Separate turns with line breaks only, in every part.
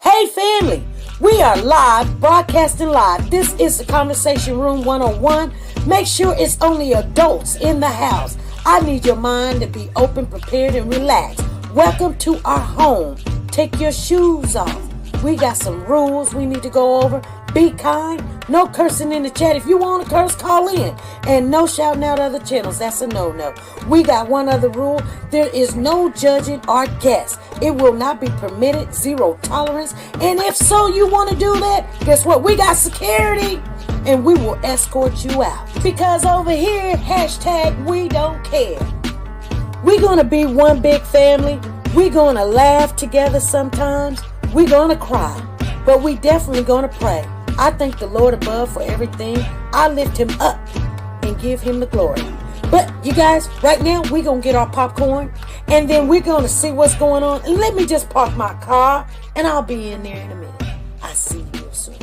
Hey family, we are live, broadcasting live. This is the Conversation Room 101. Make sure it's only adults in the house. I need your mind to be open, prepared, and relaxed. Welcome to our home. Take your shoes off. We got some rules we need to go over. Be kind. No cursing in the chat. If you want to curse, call in. And no shouting out other channels. That's a no-no. We got one other rule. There is no judging our guests. It will not be permitted. Zero tolerance. And if so, you want to do that, guess what? We got security. And we will escort you out. Because over here, hashtag we don't care. We're going to be one big family. We're going to laugh together sometimes. We're going to cry. But we definitely going to pray. I thank the Lord above for everything. I lift him up and give him the glory. But you guys, right now, we're going to get our popcorn. And then we're going to see what's going on. And let me just park my car. And I'll be in there in a minute. I see you real soon.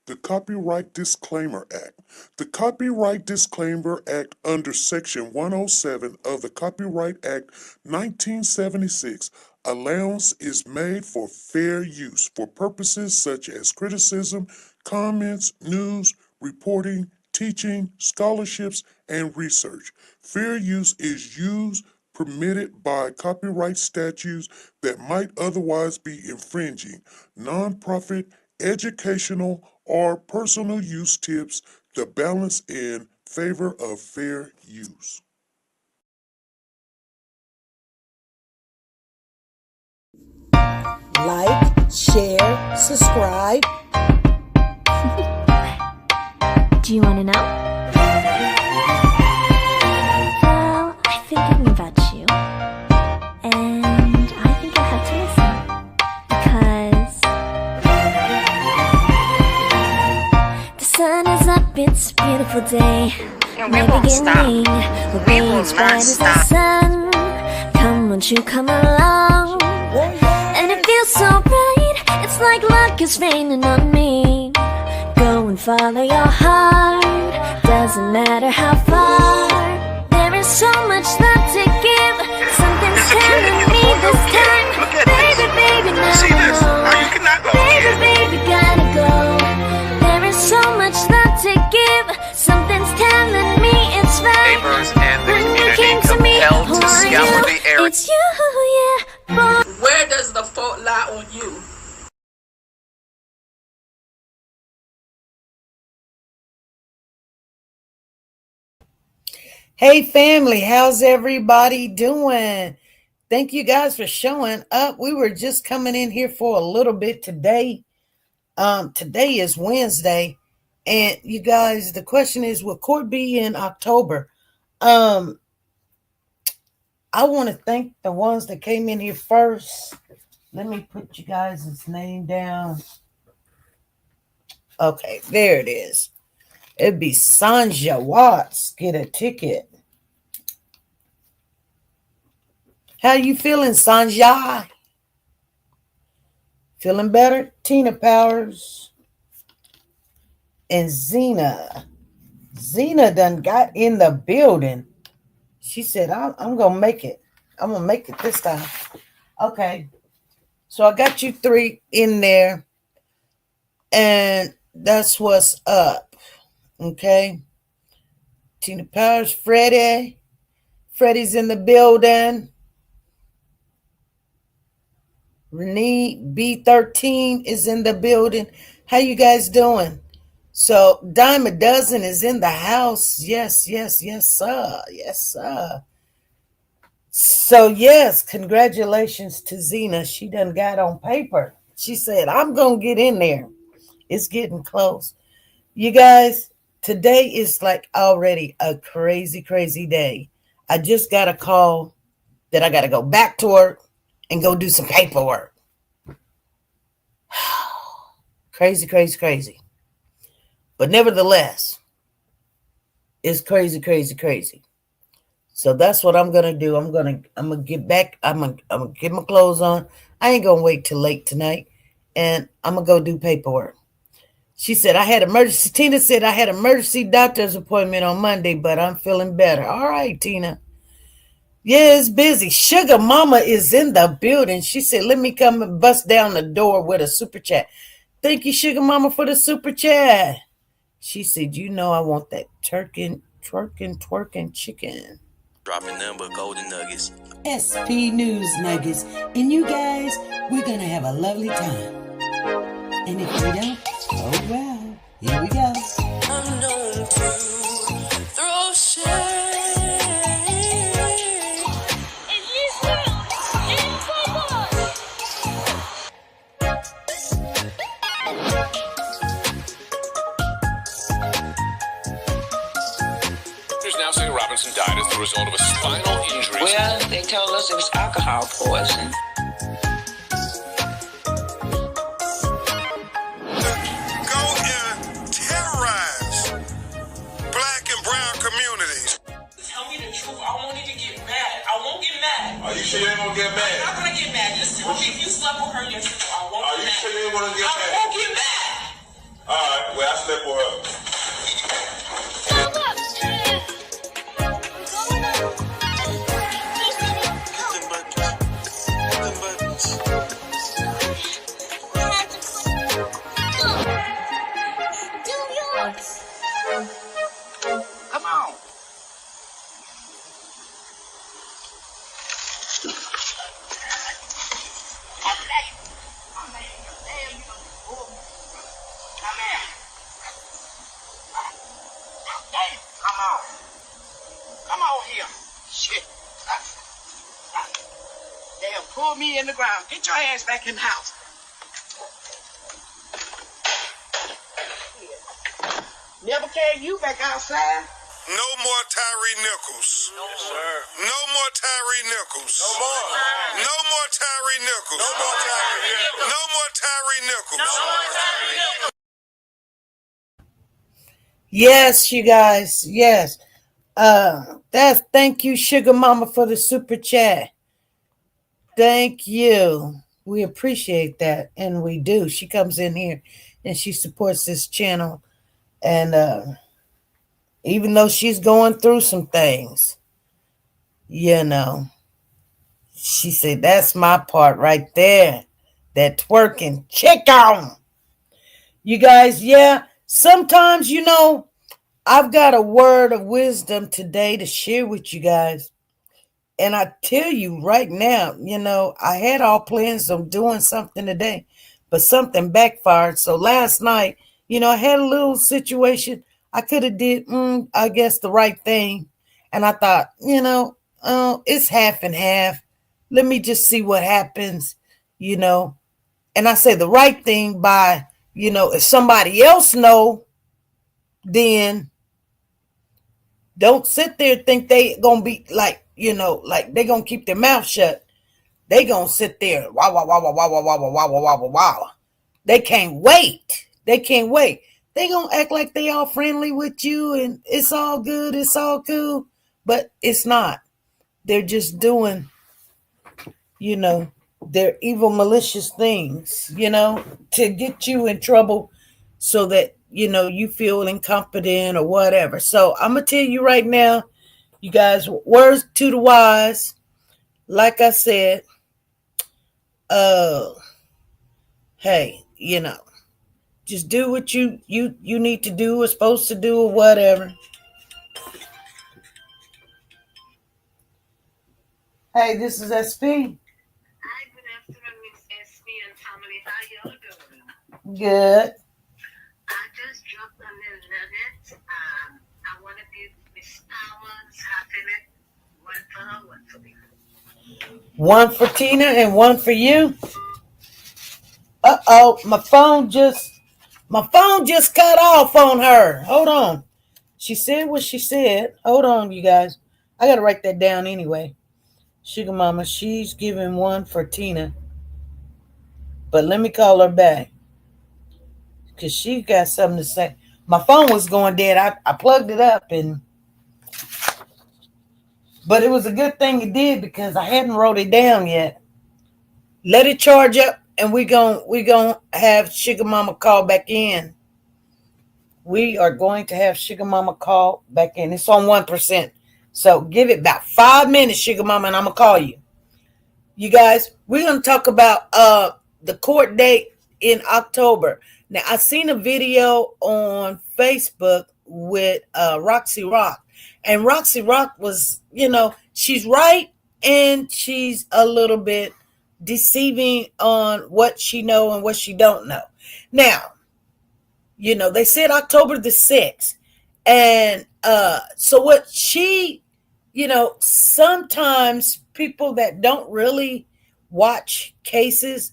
The Copyright Disclaimer Act. The Copyright Disclaimer Act under Section 107 of the Copyright Act 1976, allowance is made for fair use for purposes such as criticism, comments, news, reporting, teaching, scholarships, and research. Fair use is used permitted by copyright statutes that might otherwise be infringing. Nonprofit, educational, or personal use tips the balance in favor of fair use.
Like, share, subscribe.
Do you want to know? Well, I've been thinking about you, and I think I have to listen, because the sun is up, it's a beautiful day. My beginning will be as bright as the sun. Come, won't you come along? And it feels so right, it's like luck is raining on me. Go and follow your heart, doesn't matter how far. There is so much love to give, something's telling me this time. Baby, baby, now
See this? Now you cannot go.
baby, baby, gotta go. There is so much love to give, something's telling me it's right.
Neighbors and the
When you
community
came to me,
compelled
who
to
are
scour
you?
the area.
It's you, yeah, boy.
Where does the fault lie on you?
Hey family, how's everybody doing? Thank you guys for showing up. We were just coming in here for a little bit today. Today is Wednesday, and you guys, the question is, will court be in October? I want to thank the ones that came in here first. Let me put you guys' name down. Okay, there it is. It'd be Sanja Watts. Get a ticket. How you feeling, Sanja? Feeling better? Tina Powers and Zena. Zena done got in the building. She said, I'm going to make it. I'm going to make it this time. Okay. So I got you three in there. And that's what's up. Okay. Tina Powers, Freddie. Freddie's in the building. Renee B13 is in the building. How you guys doing? So Dime a Dozen is in the house. Yes, sir. Yes, sir. So yes, congratulations to Zena. She done got on paper. She said, I'm going to get in there. It's getting close. You guys, today is like already a crazy, crazy day. I just got a call that I got to go back to work and go do some paperwork. Crazy, crazy, crazy. But nevertheless, it's crazy, crazy, crazy. So that's what I'm gonna do. I'm gonna get back. I'm gonna get my clothes on. I ain't gonna wait till late tonight. and I'm going to go do paperwork. She said, Tina said, I had emergency doctor's appointment on Monday, but I'm feeling better. All right, Tina. Yeah, it's busy. Sugar Mama is in the building. She said, let me come and bust down the door with a super chat. Thank you, Sugar Mama, for the super chat. She said, you know I want that twerking chicken.
Dropping them but golden nuggets.
SP News Nuggets. And you guys, we're going to have a lovely time. And if we don't, oh well. Here we go.
I'm known to throw shade.
Now say Robinson died as the result of a spinal injury.
Well, they told us it was alcohol poison.
Go and terrorize black and brown communities.
Tell me the truth. I won't even get mad. I won't get mad.
Are you sure you ain't gonna get
I'm
mad?
not gonna get mad. Just tell me if you slept with her. Yes, I won't
Are
get
you
mad.
sure you ain't gonna get
I
mad?
won't get mad.
Alright, well, I slept with her.
Come on. Come on here. Shit. They'll pull me in the ground. Get your ass back in the house. Never carry you back outside.
No more Tyree Nichols.
Yes, sir.
No more Tyree Nichols.
No more.
No more Tyree Nichols.
No more Tyree Nichols.
No more Tyree Nichols.
Yes, you guys. Yes. Thank you, Sugar Mama, for the super chat. Thank you. We appreciate that. And we do. She comes in here and she supports this channel. And even though she's going through some things, you know, she said, that's my part right there. That twerking chicken. You guys, yeah. Sometimes, you know, I've got a word of wisdom today to share with you guys. And I tell you right now, you know, I had all plans of doing something today, but something backfired. So last night, you know, I had a little situation. I could have did, I guess, the right thing. And I thought, you know, it's half and half. Let me just see what happens, you know. And I say the right thing by, you know, if somebody else know, then don't sit there and think they gonna be like, you know, like they gonna keep their mouth shut. They gonna sit there, wow, wow, wow, wow, wow, wow, wow, wow, wow, wow, wow. They can't wait. They can't wait. They gonna act like they all friendly with you and it's all good, it's all cool, but it's not. They're just doing, you know, their evil, malicious things, you know, to get you in trouble so that, you know, you feel incompetent or whatever. So I'm going to tell you right now, you guys, words to the wise. Like I said, hey, you know, just do what you need to do or supposed to do or whatever. Hey, this is SP.
Hi, good afternoon, Miss SP and family. How y'all doing?
Good.
I just dropped a little nugget. I want to give Miss Powers half a minute. One for her, one for me.
One for Tina and one for you. Uh-oh, my phone just cut off on her. Hold on. She said what she said. Hold on, you guys. I got to write that down anyway. Sugar Mama, she's giving one for Tina. But let me call her back. Because she got something to say. My phone was going dead. I plugged it up. But it was a good thing it did because I hadn't wrote it down yet. Let it charge up. and we gonna have Sugar Mama call back in. We are going to have Sugar Mama call back in. It's on 1%. So give it about 5 minutes, Sugar Mama, and I'm gonna call you. You guys, we're gonna talk about the court date in October. Now, I seen a video on Facebook with Roxy Rock, and Roxy Rock was, she's right and she's a little bit deceiving on what she know and what she don't know. Now, they said October the 6th, and so what she, sometimes people that don't really watch cases,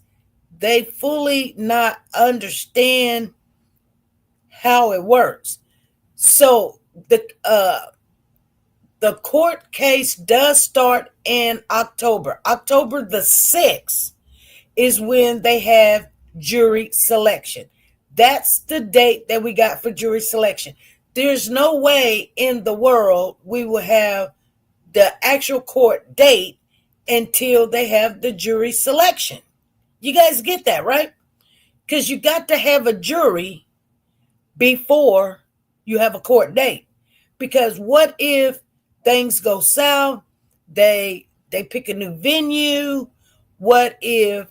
they fully not understand how it works. So the court case does start in October. October the 6th is when they have jury selection. That's the date that we got for jury selection. There's no way in the world we will have the actual court date until they have the jury selection. You guys get that, right? Because you got to have a jury before you have a court date. Because what if things go south? They pick a new venue. What if,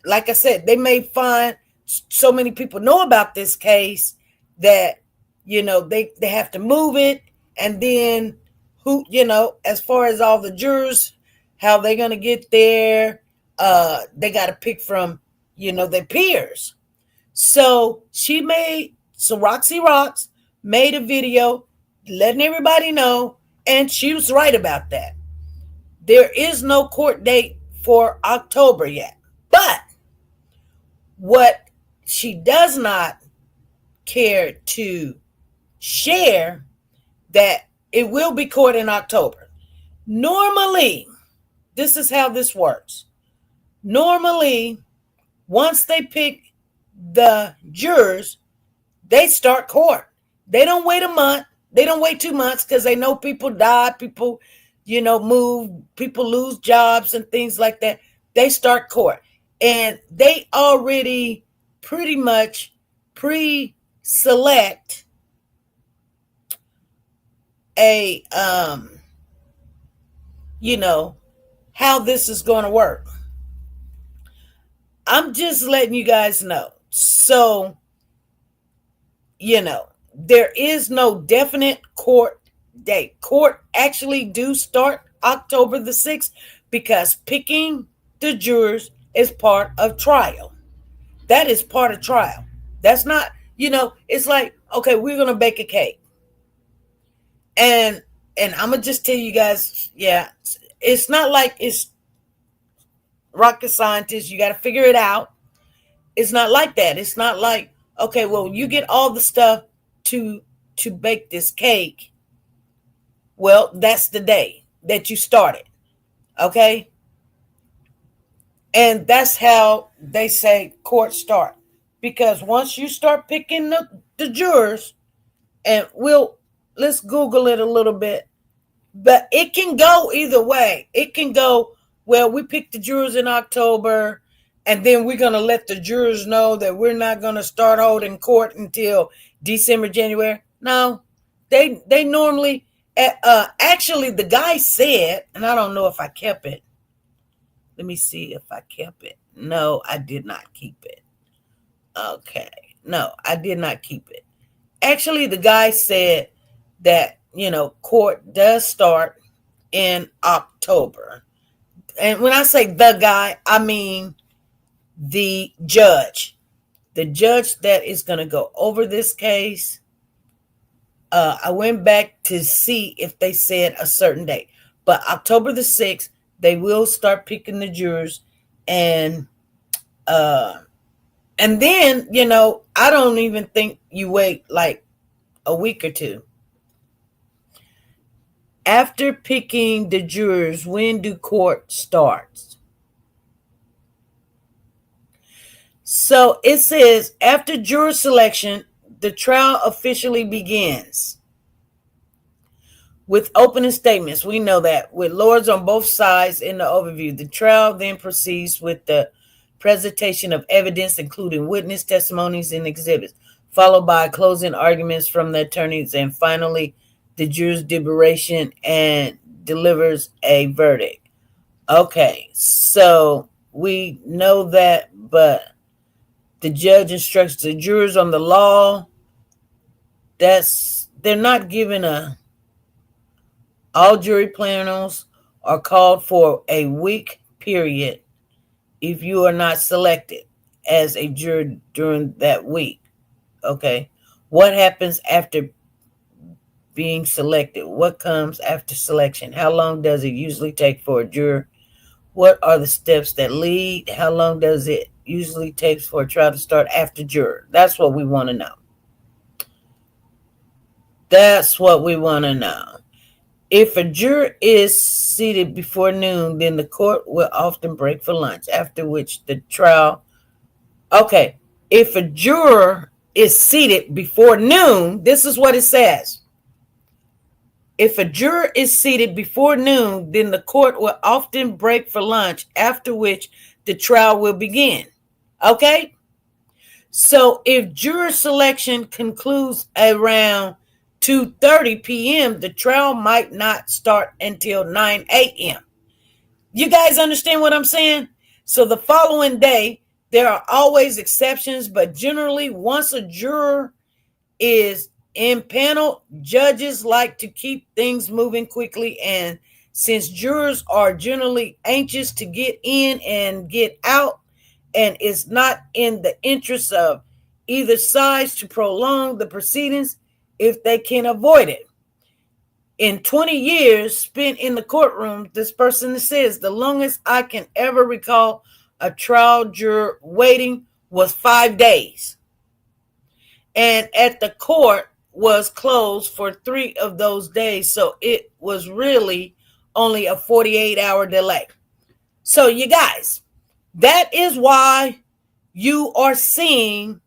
like I said, they may find so many people know about this case that, they have to move it. And then who, as far as all the jurors, how they're going to get there, they got to pick from, their peers. So Roxy Rocks made a video letting everybody know, and she was right about that. There is no court date for October yet. But what she does not care to share, that it will be court in October. Normally, this is how this works. Normally, once they pick the jurors, they start court. They don't wait a month. They don't wait 2 months because they know people die, people, move, people lose jobs and things like that. They start court. And they already pretty much pre-select a, how this is going to work. I'm just letting you guys know. So, there is no definite court date. Court actually do start October the 6th because picking the jurors is part of trial. That is part of trial. That's not, it's like, okay, we're going to bake a cake. And I'm going to just tell you guys, it's not like it's rocket scientists. You got to figure it out. It's not like that. It's not like, okay, well, you get all the stuff to bake this cake. Well, that's the day that you started. Okay? And that's how they say court start. Because once you start picking the jurors, and let's Google it a little bit, but it can go either way. It can go, well, we picked the jurors in October, and then we're going to let the jurors know that we're not going to start holding court until December, January. No, they normally, actually the guy said, and I don't know if I kept it. Let me see if I kept it. No, I did not keep it. Okay. No, I did not keep it. Actually, the guy said that, court does start in October. And when I say the guy, I mean the judge. The judge that is going to go over this case. I went back to see if they said a certain date. But October the 6th, they will start picking the jurors. And then, I don't even think you wait like a week or two. After picking the jurors, when do court starts? So it says, after juror selection, the trial officially begins. with opening statements. We know that with lawyers on both sides in the overview. The trial then proceeds with the presentation of evidence, including witness testimonies and exhibits, followed by closing arguments from the attorneys, and finally the jury's deliberation and delivers a verdict. Okay, so we know that, but the judge instructs the jurors on the law. They're not given all jury panels are called for a week period if you are not selected as a juror during that week. Okay. What happens after being selected? What comes after selection? How long does it usually take for a juror? What are the steps that lead? How long does it usually take for a trial to start after juror? That's what we want to know. That's what we want to know. If a juror is seated before noon, then the court will often break for lunch, after which the trial. Okay, if a juror is seated before noon, this is what it says. If a juror is seated before noon, then the court will often break for lunch, after which the trial will begin. Okay? So if juror selection concludes around 2:30 p.m., the trial might not start until 9 a.m. You guys understand what I'm saying? So the following day, there are always exceptions, but generally, once a juror is impaneled, judges like to keep things moving quickly. And since jurors are generally anxious to get in and get out, and it's not in the interest of either side to prolong the proceedings if they can avoid it. In 20 years spent in the courtroom, this person says, the longest I can ever recall a trial juror waiting was 5 days. And at the court was closed for 3 of those days. So it was really only a 48-hour delay. So you guys, that is why you are seeing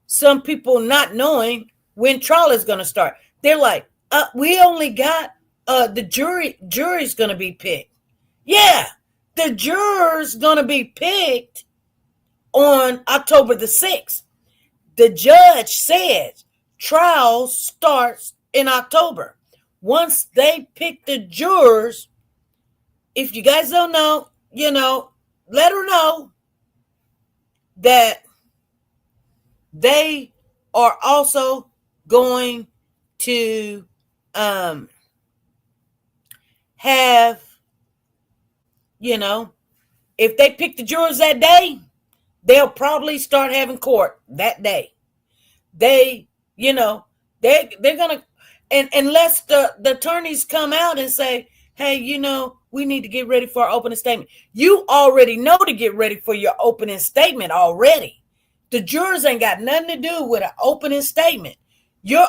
some people not knowing when trial is going to start. They're like, we only got the jury's going to be picked. Yeah, the juror's going to be picked on October the 6th. The judge says trial starts in October. Once they pick the jurors, if you guys don't know, let her know that they are also going to have, if they pick the jurors that day, they'll probably start having court that day. They're gonna, and unless the attorneys come out and say, hey, we need to get ready for our opening statement. You already know to get ready for your opening statement already. The jurors ain't got nothing to do with an opening statement. You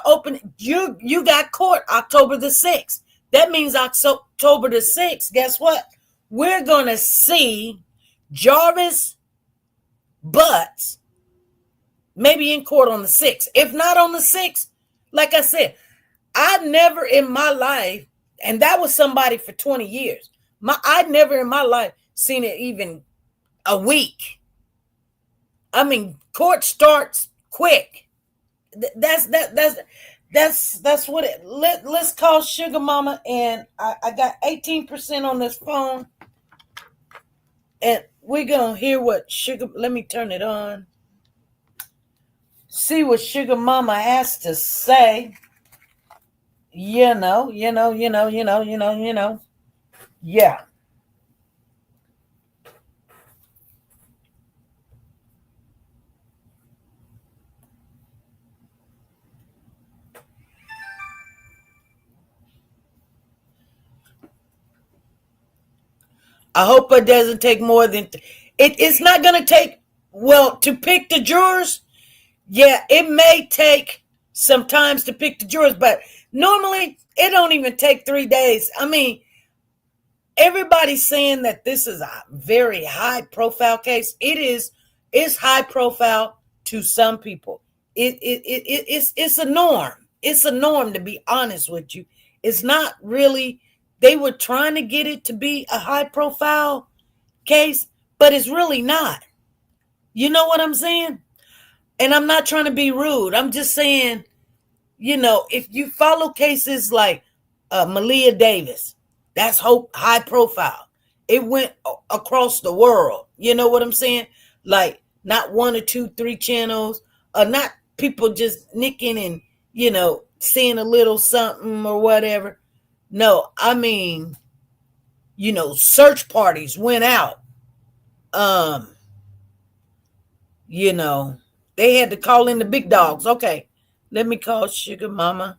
got court October the 6th. That means October the 6th, guess what? We're going to see Jarvis Butts maybe in court on the 6th. If not on the 6th, like I said, I've never in my life, and that was somebody for 20 years, I'd never in my life seen it even a week. I mean, court starts quick. That's what it. Let's call Sugar Mama, and I got 18% on this phone, and we're gonna hear what Sugar. Let me turn it on. See what Sugar Mama has to say. Yeah. I hope it doesn't take more than it's not going to take, to pick the jurors. Yeah, it may take some times to pick the jurors, but normally it don't even take 3 days. I mean, everybody's saying that this is a very high profile case. It's high profile to some people. It's a norm. It's a norm, to be honest with you. It's not really, they were trying to get it to be a high profile case, but it's really not. You know what I'm saying? And I'm not trying to be rude. I'm just saying, if you follow cases like Malia Davis, that's high profile. It went across the world. You know what I'm saying? Like not 1 or 2, 3 channels, or not people just nicking and, seeing a little something or whatever. No, I mean, search parties went out. They had to call in the big dogs. Okay, let me call Sugar Mama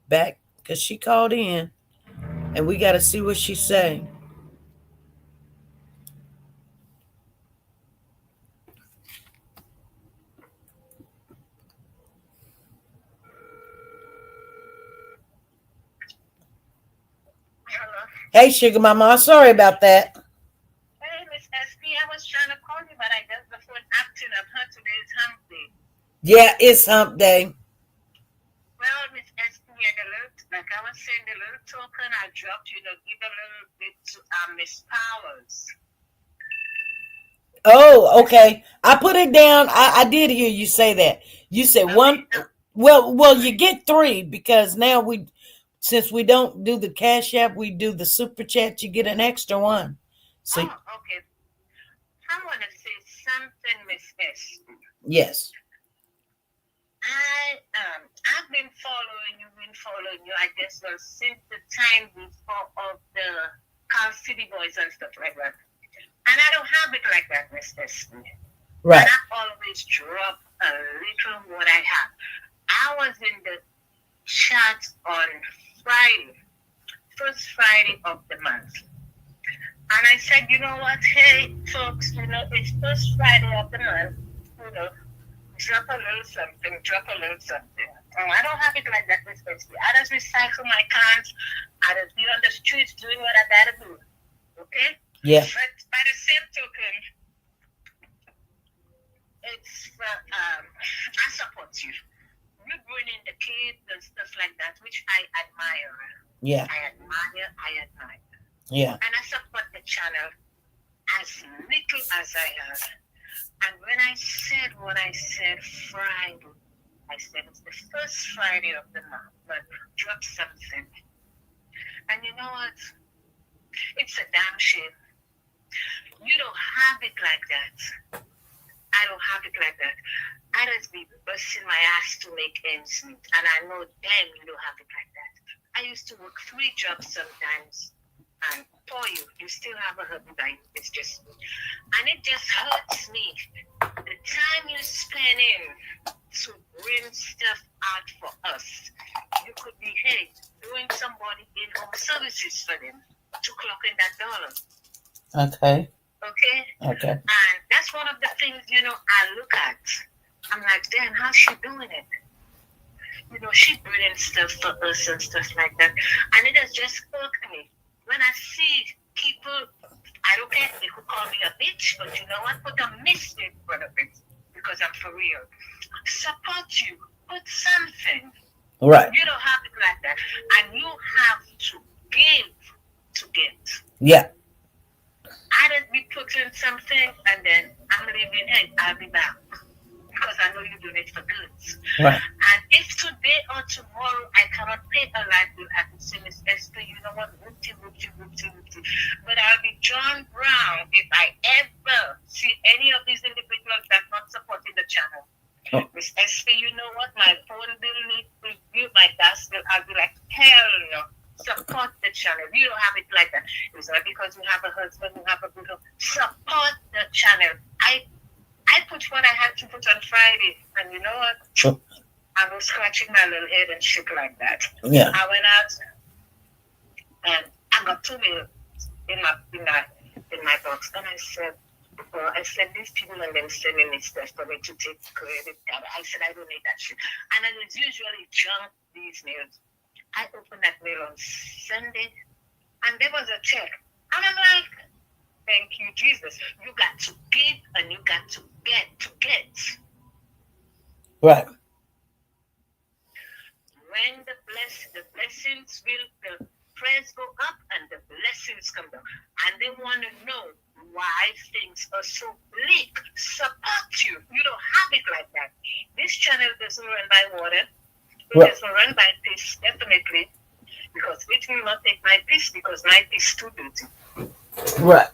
back because she called in and we got to see what she's saying.
Hello.
Hey, Sugar Mama, sorry about that.
Hey, Miss SP, I was trying to call you, but I guess the phone acting up. Huh? Today's hump day.
Yeah, it's hump day.
Well, Miss SP, like I was saying, the little token I dropped, give a little bit to Miss Powers.
Oh, okay. I put it down. I did hear you say that. You said one. Well, you get 3 because now since we don't do the Cash App, we do the Super Chat. You get an extra one. So
Okay. I want to say something, Miss S.
Yes.
I've been following you, I guess, since the time before of the Cal City Boys and stuff like that. And I don't have it like that, Miss S.
Right.
And I always drop a little what I have. I was in the chat on Friday, first Friday of the month. And I said, you know what, hey, folks, it's first Friday of the month, drop a little something. I don't have it like that, especially. I just recycle my cans. I just be on the streets doing what I gotta do. Okay?
Yeah.
But by the same token, it's I support you. You bring in the kids and stuff like that, which I admire.
Yeah.
I admire.
Yeah.
And I support the channel as little as I have. And when I said what I said Friday, I said it's the first Friday of the month, but drop something. And you know what? It's a damn shame. You don't have it like that. I don't have it like that. I just be busting my ass to make ends meet. And I know damn you don't have it like that. I used to work 3 jobs sometimes. And for you still have a hubby by you. It's just, and it just hurts me. The time you spend in to bring stuff out for us, you could be, doing somebody in home services for them to clock in that dollar.
Okay.
Okay. And that's one of the things, I look at. I'm like, damn, how's she doing it? She bringing stuff for us and stuff like that. And it has just irked me. When I see people, I don't care, they could call me a bitch, but you know what? Put a miss in front of it because I'm for real. Support you. Put something.
Right.
You don't have it like that. And you have to give to get.
Yeah.
I just be putting something and then I'm leaving, I'll be back. Because I know you're doing it for good.
Right.
And if today or tomorrow I cannot pay a light bill at the same as Esther, you know what? Whoopty. But I'll be John Brown if I ever see any of these individuals that's not supporting the channel.
Oh.
Miss Esther, you know what? My phone bill needs review, my gas bill. I'll be like, hell no. Support the channel. You don't have it like that. It's not because you have a husband, you have a good home. Support the channel. I put what I had to put on Friday, and you know what?
Sure.
I was scratching my little head and shit like that.
Yeah.
I went out and I got 2 mail in my box, and I said, these people and them sending me stuff for me to take credit card. I said, I don't need that shit. And I was usually junk these mails. I opened that mail on Sunday, and there was a check. And I'm like, thank you, Jesus. You got to give and you got to get.
Right.
When the blessings will, the prayers go up and the blessings come down. And they want to know why things are so bleak. Support you. You don't have it like that. This channel doesn't run by water. It doesn't run by peace, definitely. Because it will not take my peace because my peace too dirty.
Right.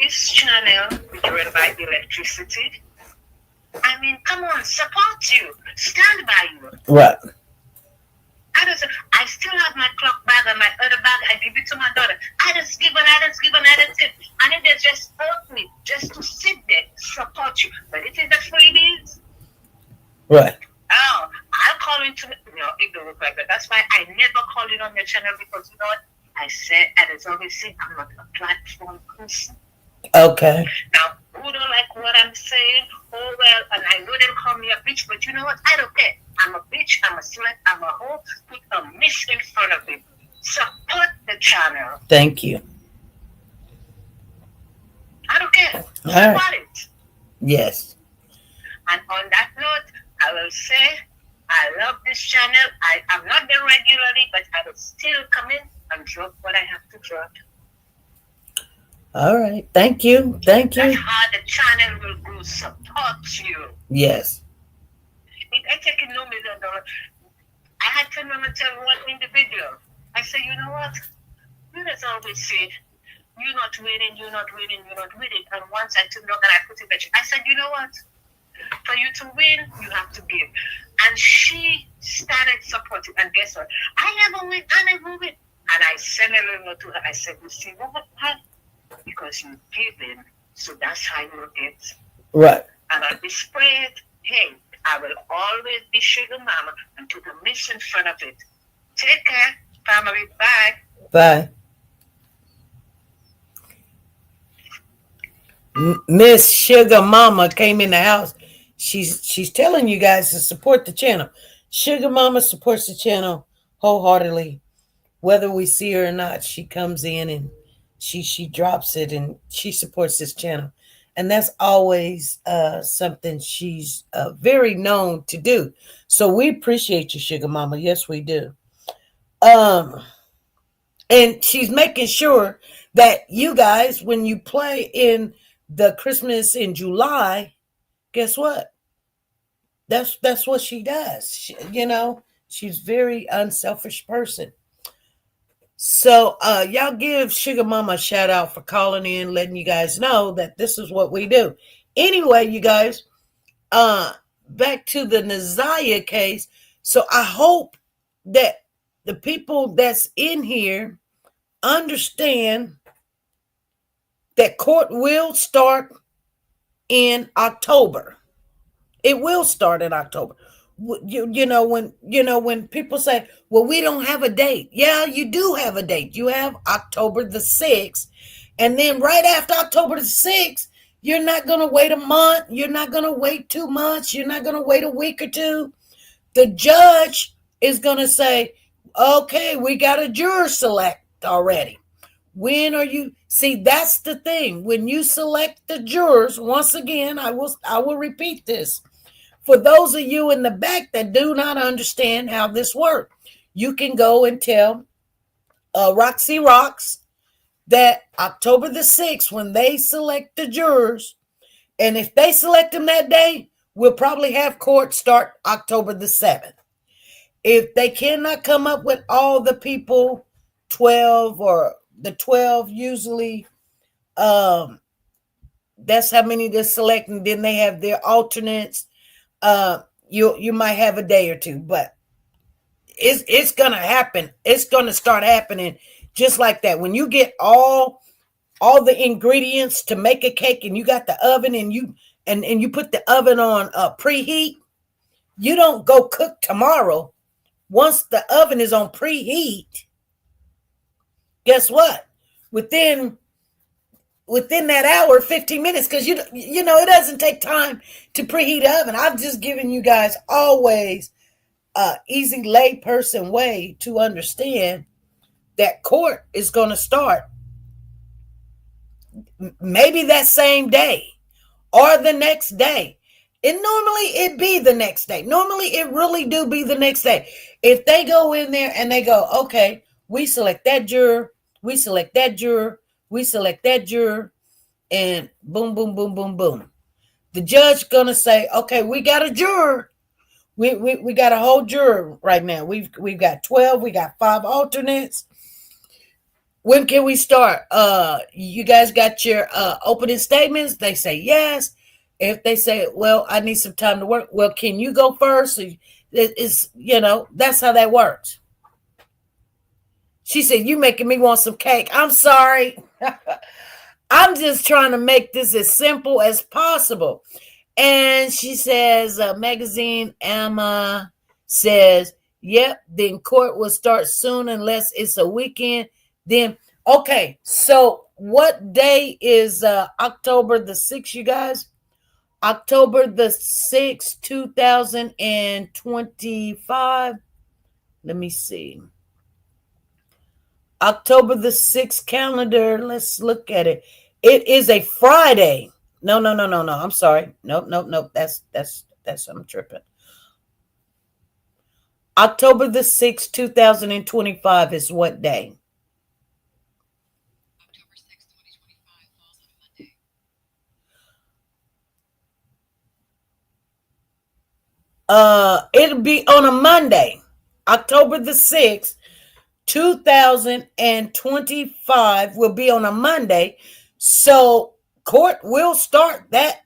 This channel is run by electricity. I mean, come on, support you. Stand by you.
Right.
I still have my clock bag and my other bag. I give it to my daughter. I just give. And it just help me just to sit there, support you. But it is the freebies.
Right.
Oh, I'll call into it don't look like that. That's why I never call it on your channel because you know what? I said, and as always say, I'm not a platform person.
Okay.
Now, who don't like what I'm saying? Oh, well, and I know they'll call me a bitch, but you know what? I don't care. I'm a bitch, I'm a slut, I'm a hoe. Put a miss in front of it. Support the channel.
Thank you.
I don't care. Support it.
Yes.
And on that note, I will say, I love this channel. I'm not there regularly, but I will still come in and drop what I have to drop.
All right. Thank you. Thank you.
That's how the channel will go support you.
Yes.
I take $1 million. I had to remember tell one individual. I said, you know what? You just always say, you're not winning. And once I took it and I put it back, I said, you know what? For you to win, you have to give. And she started supporting. And guess what? I never win. And I sent a little note to her. I said, you see what? Because you're giving. So that's how you get.
Right.
And I'll be spread. Hey, I will always be sugar mama and put a miss in front of it. Take care, family. Bye.
Bye. Miss Sugar Mama came in the house. She's telling you guys to support the channel. Sugar Mama supports the channel wholeheartedly. Whether we see her or not, she comes in and she drops it and she supports this channel. And that's always something she's very known to do. So we appreciate you, Sugar Mama. Yes, we do. And she's making sure that you guys, when you play in the Christmas in July, guess what? That's what she does. She's a very unselfish person. So y'all give Sugar Mama a shout out for calling in, letting you guys know that this is what we do. Anyway, you guys, back to the Naziah case. So I hope that the people that's in here understand that court will start in October. It will start in October. When people say, well, we don't have a date. Yeah, you do have a date. You have October the 6th. And then right after October the 6th, you're not going to wait a month. You're not going to wait 2 months. You're not going to wait a week or two. The judge is going to say, okay, we got a juror select already. When are you? See, that's the thing. When you select the jurors, once again, I will repeat this. For those of you in the back that do not understand how this works, you can go and tell Roxy Rocks that October the 6th, when they select the jurors, and if they select them that day, we'll probably have court start October the 7th. If they cannot come up with all the people, 12 or the 12 usually, that's how many they're selecting. Then they have their alternates. You might have a day or two, but it's gonna happen. It's gonna start happening just like that. When you get all the ingredients to make a cake, and you got the oven, and you put the oven on preheat, you don't go cook tomorrow. Once the oven is on preheat, guess what? Within that hour, 15 minutes, because it doesn't take time to preheat the oven. I've just given you guys always easy layperson way to understand that court is going to start maybe that same day or the next day. And normally it be the next day. Normally it really do be the next day. If they go in there and they go, okay, we select that juror, we select that juror, we select that juror, and boom, boom, boom, boom, boom. The judge gonna say, okay, we got a juror. We got a whole juror right now. We've got 12, we got 5 alternates. When can we start? You guys got your opening statements? They say yes. If they say, well, I need some time to work, well, can you go first? It's, that's how that works. She said, you making me want some cake. I'm sorry. I'm just trying to make this as simple as possible. And she says, magazine Emma says, yep, then court will start soon unless it's a weekend. Then, okay, so what day is October the 6th, you guys? October the 6th, 2025. Let me see. October the 6th calendar. Let's look at it. It is a Friday. No. I'm sorry. Nope. That's I'm tripping. October the 6th, 2025 is what day?
October 6th, 2025 falls on a Monday.
It'll be on a Monday. October the 6th, 2025 will be on a Monday. So court will start that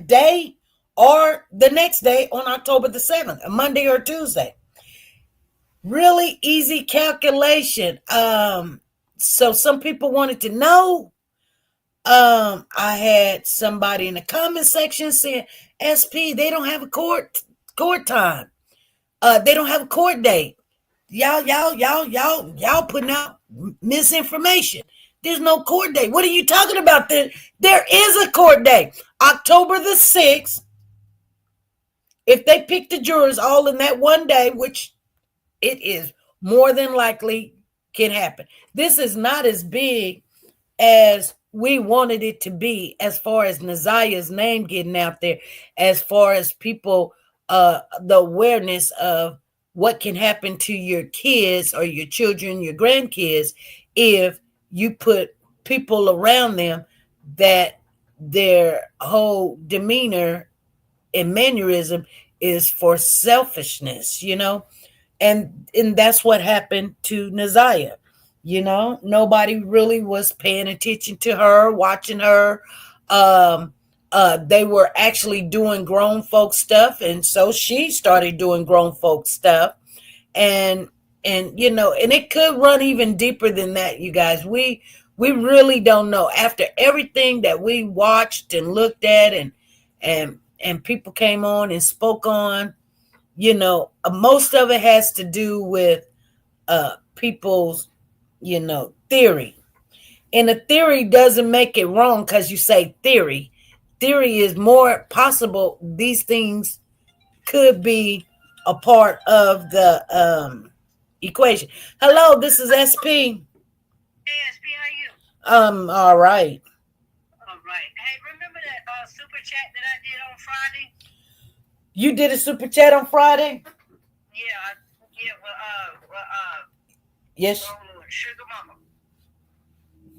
day or the next day on October the 7th, a Monday or Tuesday. Really easy calculation. So some people wanted to know. I had somebody in the comment section saying, SP, they don't have a court time. They don't have a court date. Y'all putting out misinformation. There's no court date. What are you talking about? There is a court date. October the 6th. If they pick the jurors all in that one day, which it is more than likely can happen. This is not as big as we wanted it to be as far as Naziah's name getting out there, as far as people, the awareness of what can happen to your kids or your children, your grandkids, if you put people around them that their whole demeanor and mannerism is for selfishness, and that's what happened to Naziah. Nobody really was paying attention to her, watching her. They were actually doing grown folk stuff, and so she started doing grown folk stuff, and it could run even deeper than that, you guys. We really don't know. After everything that we watched and looked at, and people came on and spoke on, most of it has to do with people's theory. And a theory doesn't make it wrong because you say theory. Theory is more possible. These things could be a part of the equation. Hello, this is SP.
Hey, SP, how you?
All right.
All right. Hey, remember that super chat that I did on Friday?
You did a super chat on Friday?
Yeah.
Yes.
Sugar Mama.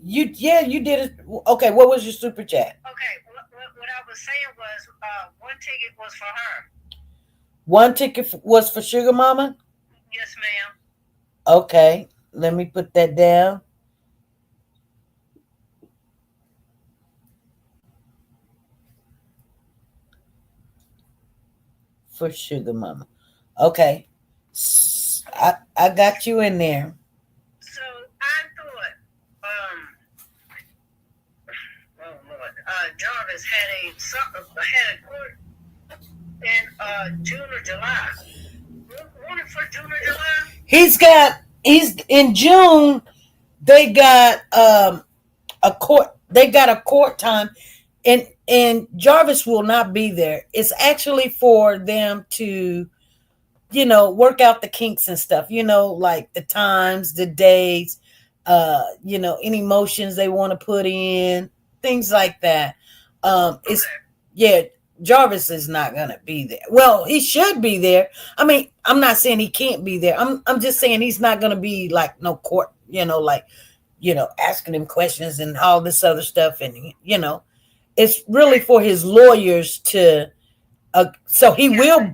You did it. Okay, what was your super chat?
Okay, what I was saying was one ticket was for her.
One ticket was for Sugar Mama?
Yes, ma'am.
Okay, let me put that down. For Sugar Mama. Okay. I got you in there.
So I thought, Jarvis had a court in June or July. Wanted for June or July?
He's in June. They got a court time, and Jarvis will not be there. It's actually for them to, work out the kinks and stuff, like the times, the days, any motions they want to put in, things like that. Jarvis is not gonna be there. Well, he should be there. I mean, I'm not saying he can't be there. I'm just saying he's not gonna be like no court, like asking him questions and all this other stuff. And it's really for his lawyers to. So he will,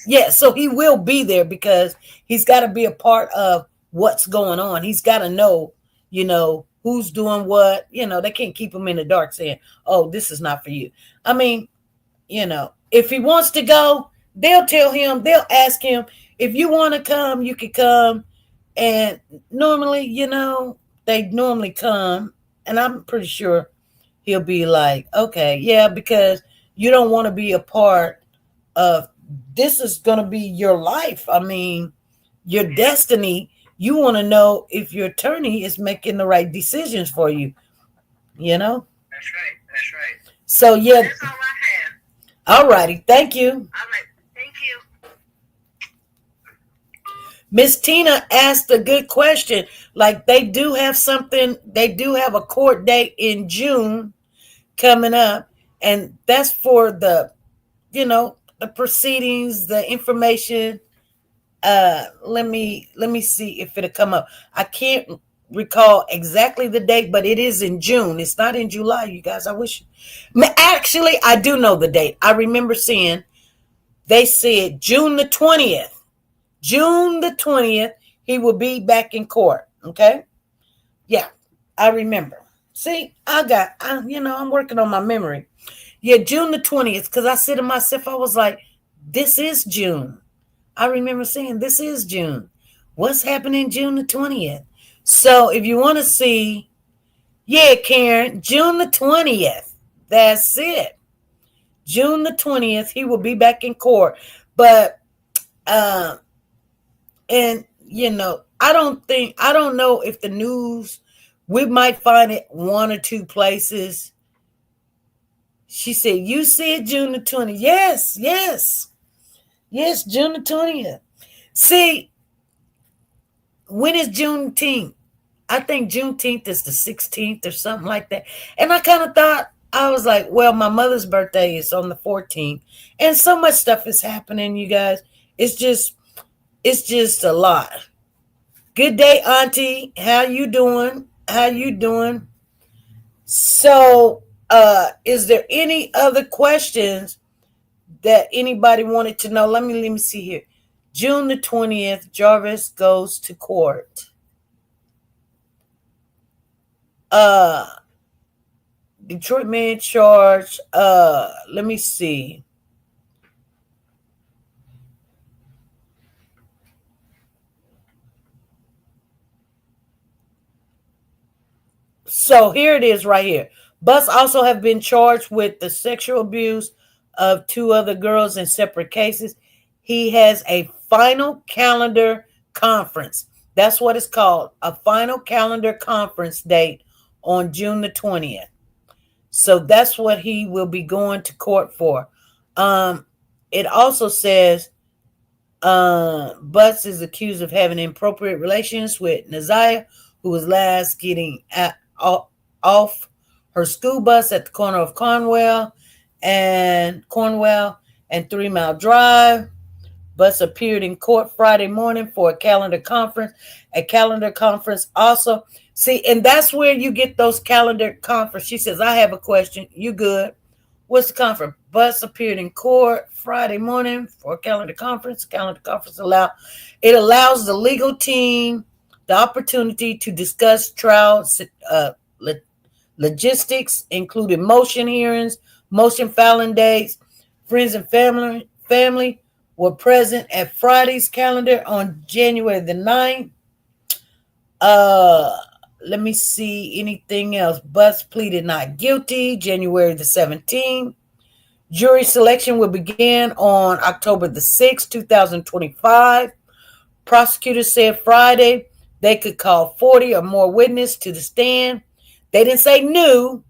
yeah. So he will be there because he's got to be a part of what's going on. He's got to know, who's doing what. They can't keep him in the dark saying, "Oh, this is not for you." I mean, if he wants to go, they'll tell him, they'll ask him, if you want to come, you can come. And normally, they normally come. And I'm pretty sure he'll be like, okay, yeah, because you don't want to be a part of this is going to be your life. I mean, your destiny. You want to know if your attorney is making the right decisions for you,
That's right. That's right.
So, yeah.
That's all I have.
All righty. Thank you.
All right. Thank you.
Miss Tina asked a good question. Like they do have something, they do have a court date in June coming up, and that's for the proceedings, the information. Let me see if it'll come up. I can't recall exactly the date, but it is in June. It's not in July, you guys. I wish. Actually, I do know the date. I remember seeing they said June the 20th. June the 20th, he will be back in court. Okay. Yeah, I remember. See, I'm working on my memory. Yeah, June the 20th, because I said to myself, I was like, this is June. I remember saying, this is June. What's happening June the 20th? So if you want to see, yeah, Karen, June the 20th. That's it. June the 20th, he will be back in court. But, and, I don't know if the news, we might find it one or two places. She said, you said June the 20th. Yes, yes. Yes, June the 20th. See, when is Juneteenth? I think Juneteenth is the 16th or something like that. And I kind of thought, I was like, well, my mother's birthday is on the 14th. And so much stuff is happening, you guys. It's just a lot. Good day, Auntie. How you doing? How you doing? So, is there any other questions that anybody wanted to know? Let me see here. June the 20th, Jarvis goes to court. Detroit man charged. Let me see. So here it is right here. Bus also have been charged with the sexual abuse of two other girls in separate cases. He has a final calendar conference. That's what it's called. A final calendar conference date on June the 20th. So that's what he will be going to court for. It also says Butts is accused of having inappropriate relations with Naziah, who was last getting off her school bus at the corner of Cornwell and 3 Mile Drive. Butts appeared in court Friday morning for a calendar conference. A calendar conference also. See, and that's where you get those calendar conference. She says, I have a question. You good? What's the conference? Butts appeared in court Friday morning for a calendar conference. Calendar conference allows the legal team the opportunity to discuss trial logistics, including motion hearings, motion filing dates. Friends and family were present at Friday's calendar on January the 9th. Let me see anything else. Butts pleaded not guilty January the 17th. Jury selection will begin on October the 6th, 2025. Prosecutors said Friday they could call 40 or more witnesses to the stand. They didn't say new.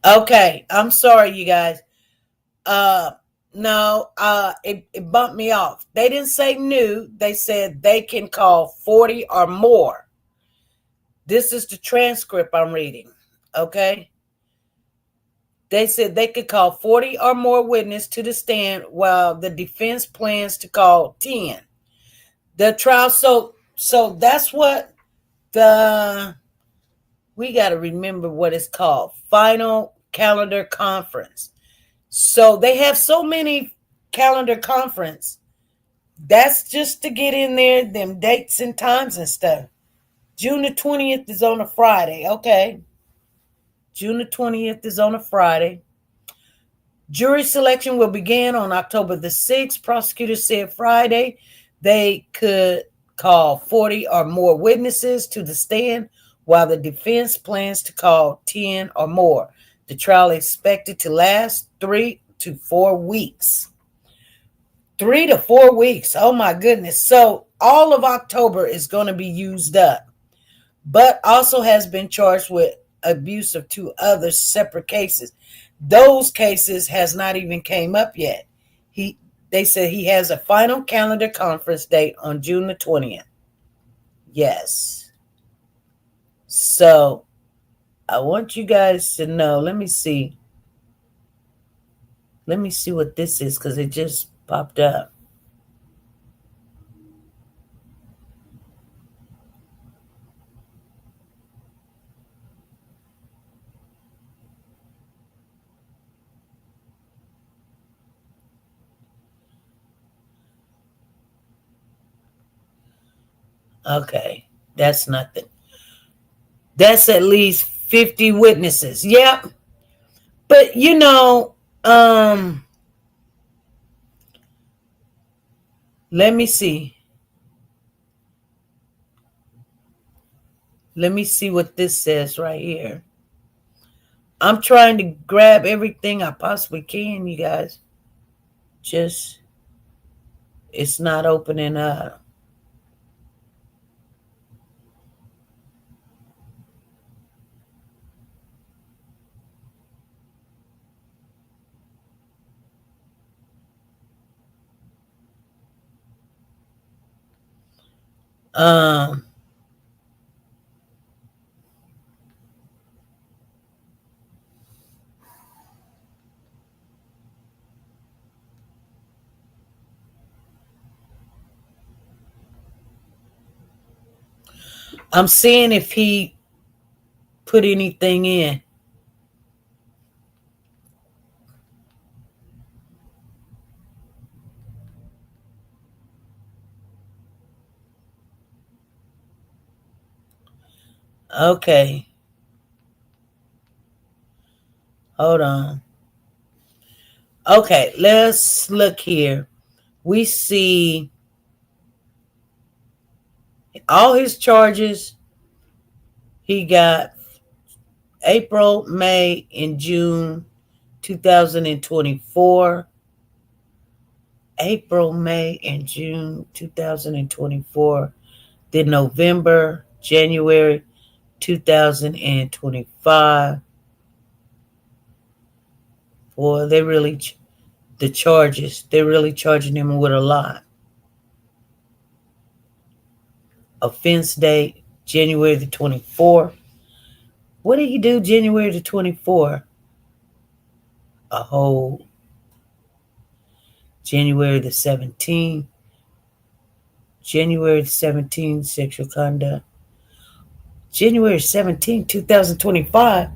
Okay, I'm sorry, you guys. Uh, no, it bumped me off. They didn't say new. They said they can call 40 or more. This is the transcript I'm reading. Okay. They said they could call 40 or more witnesses to the stand while the defense plans to call 10. The trial, so that's what we got to remember what it's called. Final calendar conference. So they have so many calendar conference. That's just to get in there, them dates and times and stuff. June the 20th is on a Friday. Okay. June the 20th is on a Friday. Jury selection will begin on October the 6th. Prosecutors said Friday they could call 40 or more witnesses to the stand, while the defense plans to call 10 or more. The trial is expected to last 3 to 4 weeks. 3 to 4 weeks. Oh my goodness. So all of October is going to be used up, but also has been charged with abuse of 2 other separate cases. Those cases has not even came up yet. They said he has a final calendar conference date on June the 20th. Yes. So I want you guys to know. Let me see. Let me see what this is because it just popped up. Okay, that's nothing. That's at least 50 witnesses. Yep. But let me see. Let me see what this says right here. I'm trying to grab everything I possibly can, you guys. Just, it's not opening up. I'm seeing if he put anything in. Okay. Hold on. Okay, let's look here. We see all his charges. He got April, May, and June 2024. April, May, and June 2024. Then November, January 2025. Boy, they really, the charges, they're really charging him with a lot. Offense date, January the 24th. What did he do January the 24th? A whole January the 17th. January the 17th, sexual conduct. January 17th, 2025.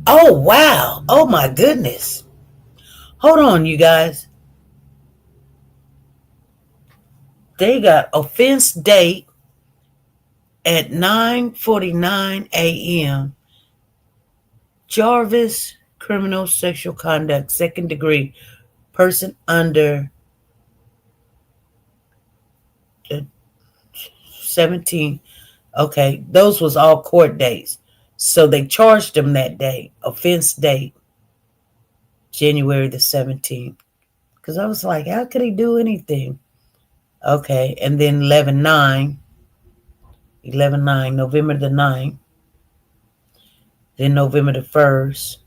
Oh, wow. Oh, my goodness. Hold on, you guys. They got offense date at 9:49 a.m. Jarvis, criminal sexual conduct, second degree, person under 17. Okay, those was all court dates. So they charged him that day. Offense date, January the 17th. Because I was like, how could he do anything? Okay, and then 11/9, November the 9th. Then November the 1st.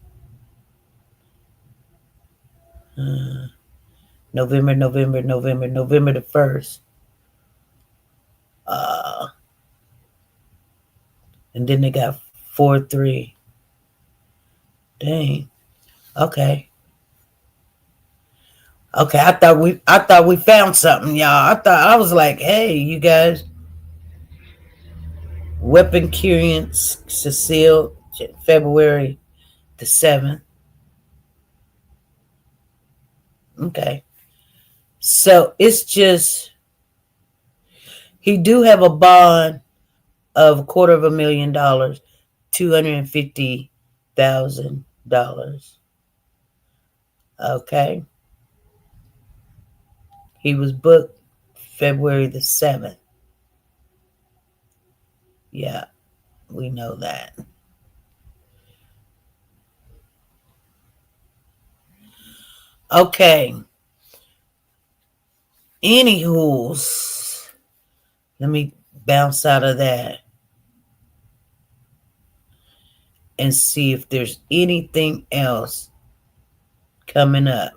November the 1st. And then they got 4-3. Dang. Okay. Okay, I thought we found something, y'all. I was like, hey, you guys. Weapon Curian Cecile, February the 7th. Okay. So it's just he do have a bond of $250,000, $250,000. Okay. He was booked February the 7th. Yeah, we know that. Okay. Anywho's, let me bounce out of that and see if there's anything else coming up.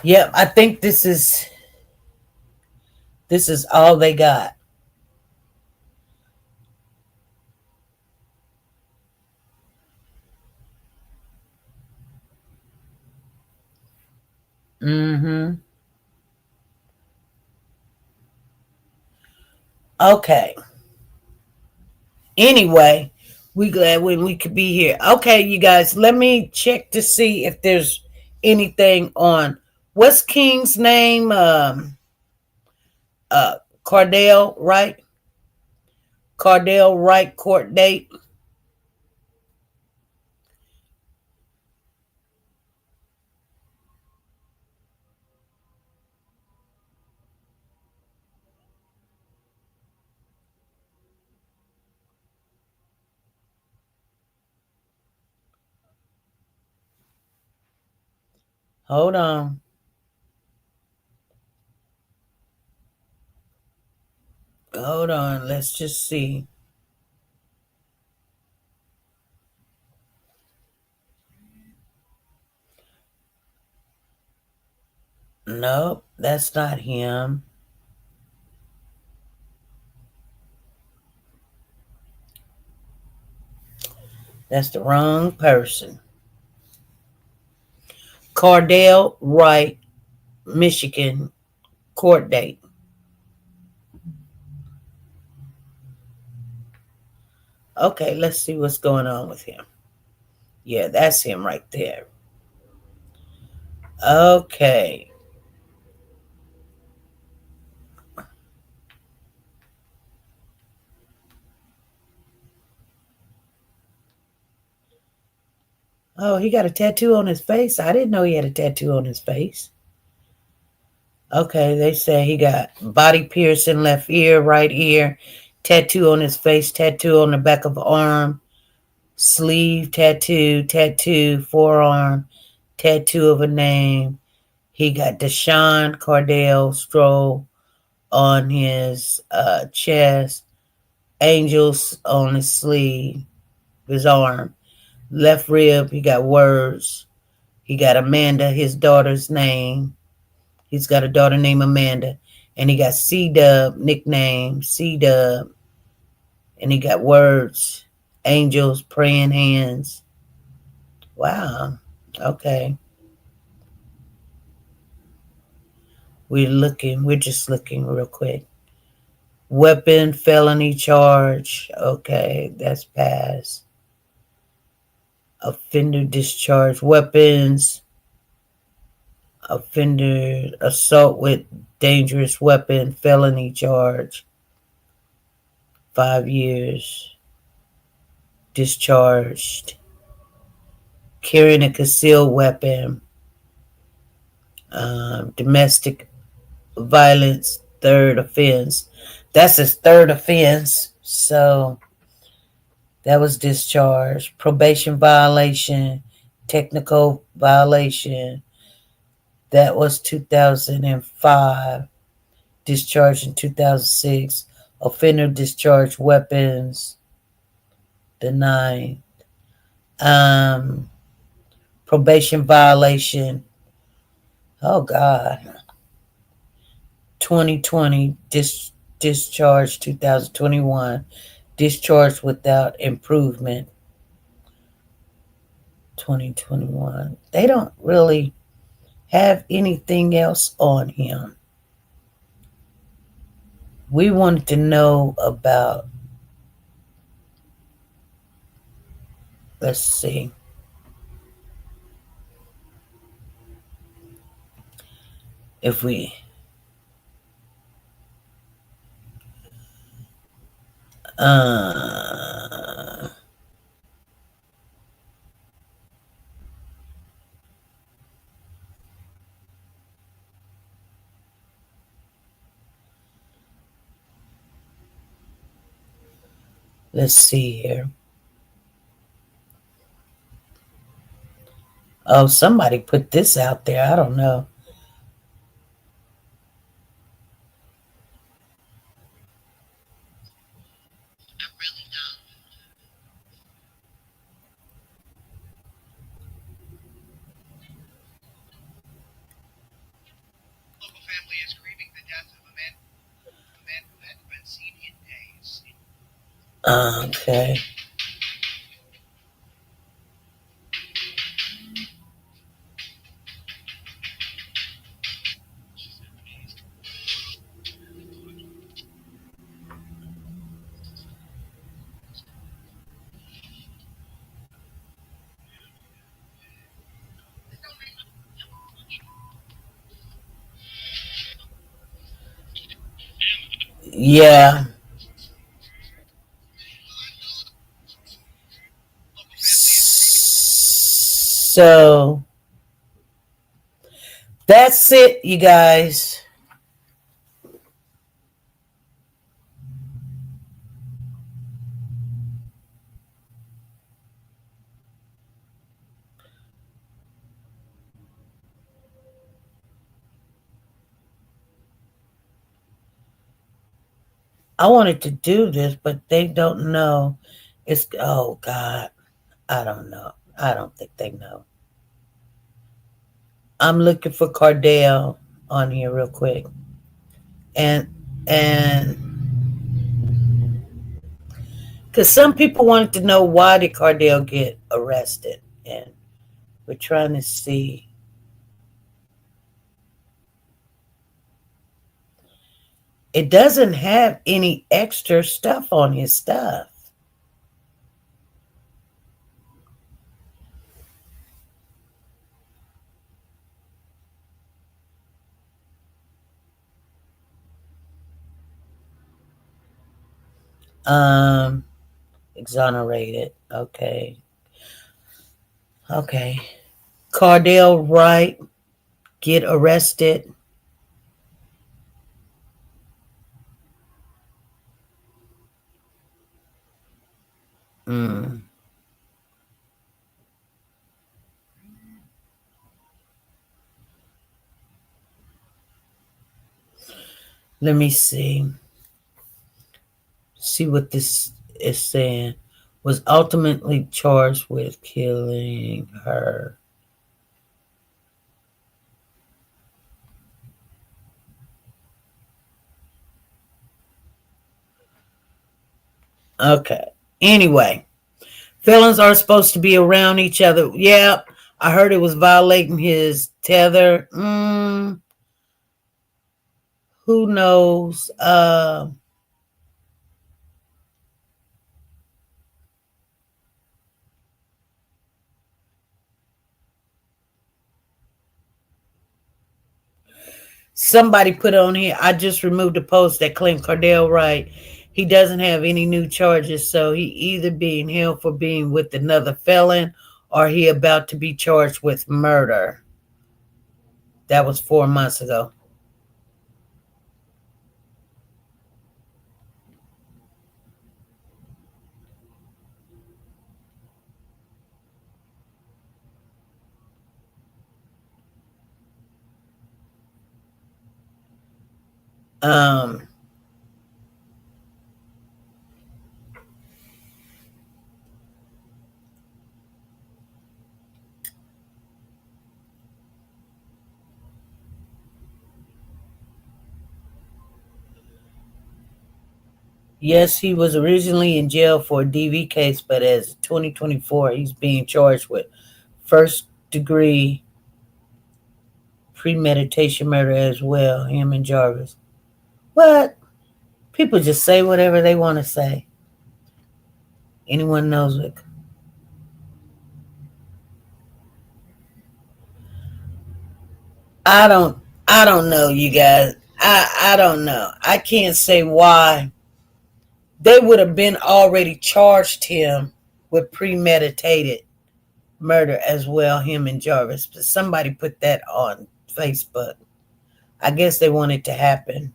Yep, I think this is all they got. Mm-hmm. Okay. Anyway, we glad when we could be here. Okay, you guys, let me check to see if there's anything on what's King's name? Cardell, right? Cardell Wright court date. Hold on. Hold on. Let's just see. Nope, that's not him. That's the wrong person. Cardell Wright, Michigan, court date. Okay, let's see what's going on with him. Yeah, that's him right there. Okay. Oh, he got a tattoo on his face. I didn't know he had a tattoo on his face. Okay, they say he got body piercing, left ear, right ear, tattoo on his face, tattoo on the back of the arm, sleeve tattoo, forearm, tattoo of a name. He got Deshaun Cardell Stroll on his chest, angels on his sleeve, his arm. Left rib, he got words. He got Amanda, his daughter's name. He's got a daughter named Amanda. And he got C-Dub, nickname, C-Dub. And he got words, angels, praying hands. Wow. Okay. We're just looking real quick. Weapon, felony charge. Okay, that's passed. Offender discharge, weapons, offender assault with dangerous weapon, felony charge, 5 years.
discharged. Carrying a concealed weapon. Domestic violence, third offense. That's his third offense. So that was discharged. Probation violation, technical violation. That was 2005. Discharged in 2006. Offender discharged weapons. Denied. Probation violation. Oh God. 2020 discharge 2021 discharged without improvement 2021. They don't really have anything else on him. We wanted to know about, let's see, if we let's see here. Oh, somebody put this out there. I don't know.
Local family is grieving the death of a man who hadn't been seen in days.
Okay. Yeah. So that's it, you guys. I wanted to do this, but they don't know. It's, oh God, I don't know. I don't think they know. I'm looking for Cardell on here real quick. And because some people wanted to know why did Cardell get arrested. And we're trying to see. It doesn't have any extra stuff on his stuff. Exonerated. Okay. Cardell Wright get arrested. Let me see. See what this is saying. Was ultimately charged with killing her. Okay. Anyway, felons are supposed to be around each other. Yeah, I heard it was violating his tether. Who knows? Somebody put on here, I just removed a post that claimed Cardell Wright He doesn't have any new charges, so he either being held for being with another felon or he about to be charged with murder. That was 4 months ago. Yes, he was originally in jail for a DV case, but as 2024, he's being charged with first degree premeditation murder as well, him and Jarvis. But people just say whatever they want to say. Anyone knows it. I don't know, you guys. I don't know. I can't say why. They would have been already charged him with premeditated murder as well, him and Jarvis. But somebody put that on Facebook. I guess they want it to happen.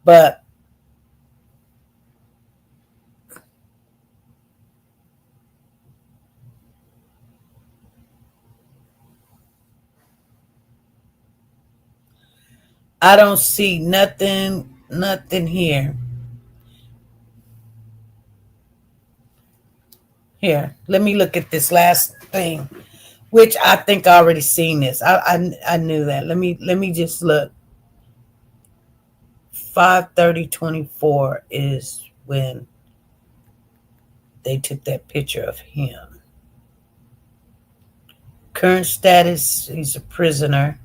But I don't see nothing here. Here, let me look at this last thing, which I think I already seen this. I knew that. Let me just look. 5/30/24 is when they took that picture of him. Current status, he's a prisoner.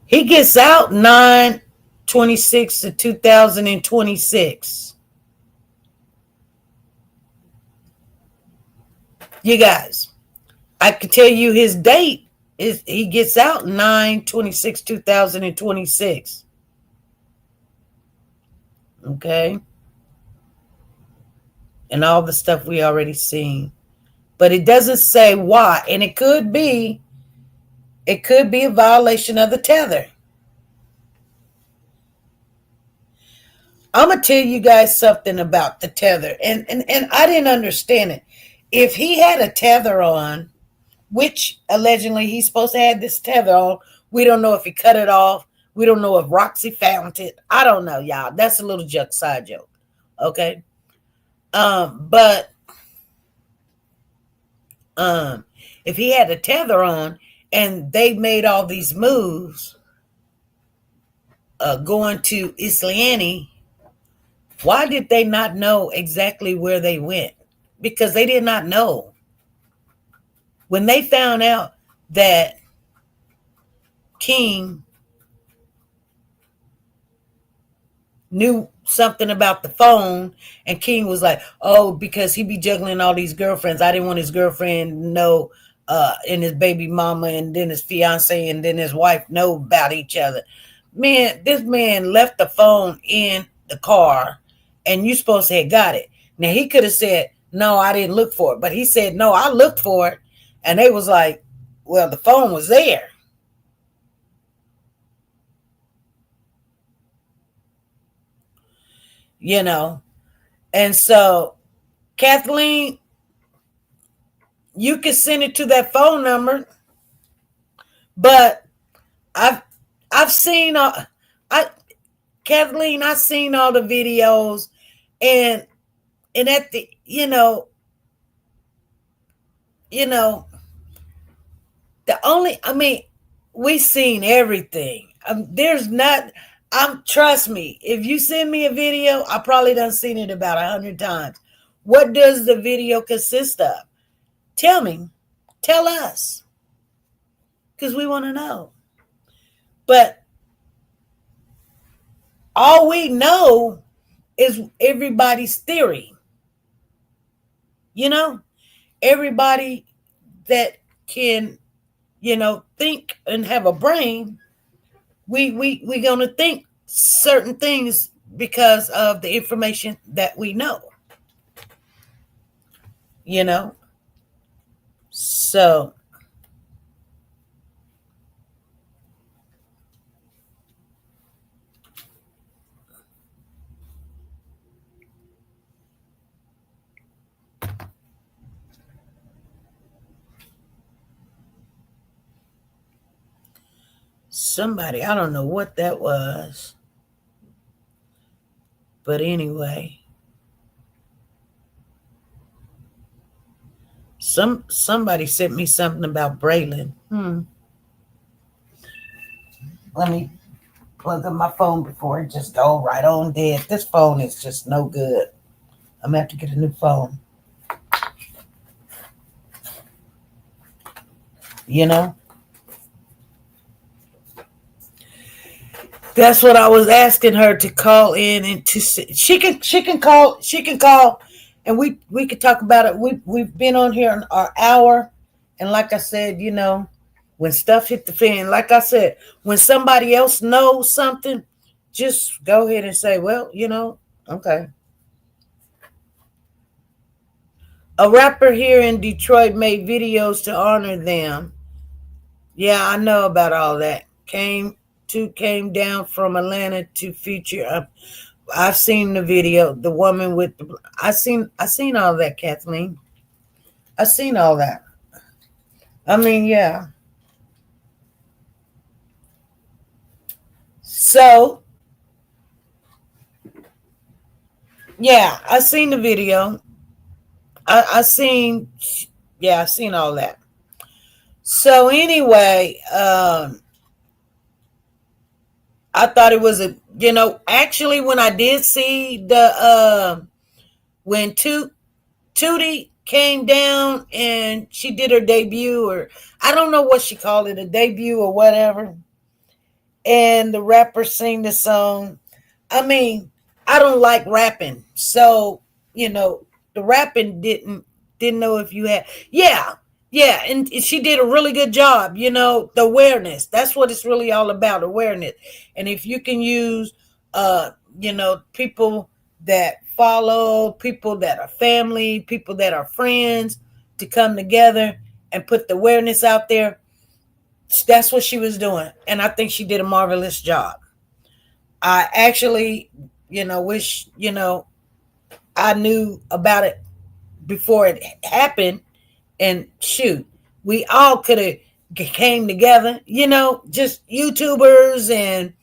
He gets out 9/26/2026. You guys, I could tell you his date is he gets out 9/26/2026. Okay. And all the stuff we already seen. But it doesn't say why. And it could be a violation of the tether. I'm going to tell you guys something about the tether. And I didn't understand it. If he had a tether on, which allegedly he's supposed to have this tether on, we don't know if he cut it off. We don't know if Roxy found it. I don't know, y'all. That's a little side joke. Okay. But if he had a tether on and they made all these moves going to Islay, why did they not know exactly where they went? Because they did not know. When they found out that King knew something about the phone, and King was like, oh, because he be juggling all these girlfriends. I didn't want his girlfriend to know, and his baby mama, and then his fiance, and then his wife know about each other. Man, this man left the phone in the car, and you supposed to have got it. Now, he could have said, no, I didn't look for it. But he said, no, I looked for it. And they was like, well, the phone was there. You know. And so, Kathleen, you can send it to that phone number. But I've seen Kathleen, I've seen all the videos, and at the, we've seen everything. Trust me, if you send me a video, I probably done seen it about 100 times. What does the video consist of? Tell me. Tell us. Because we want to know. But all we know is everybody's theory. Everybody that can, think and have a brain, we gonna think certain things because of the information that we know. So somebody, I don't know what that was, but anyway, somebody sent me something about Braylon. Let me plug up my phone before it just go right on dead. This phone is just no good. I'm gonna have to get a new phone. That's what I was asking her to call in, and to she can call, and we could talk about it. We've been on here an hour, and like I said, when stuff hit the fan, like I said, when somebody else knows something, just go ahead and say, well, okay. A rapper here in Detroit made videos to honor them. Yeah, I know about all that. Came down from Atlanta to feature. I've seen the video. The woman with the. I seen all that, Kathleen. I seen all that. I mean, yeah. So, yeah, I seen the video. I seen all that. So anyway, I thought it was actually when I did see the when Tootie came down and she did her debut, or I don't know what she called it, a debut or whatever, and the rapper sang the song. I mean, I don't like rapping, so the rapping didn't know if you had and she did a really good job. The awareness, that's what it's really all about, awareness. And if you can use people that follow, people that are family, people that are friends, to come together and put the awareness out there, that's what she was doing, and I think she did a marvelous job. I actually wish I knew about it before it happened, and shoot, we all could have came together, just YouTubers and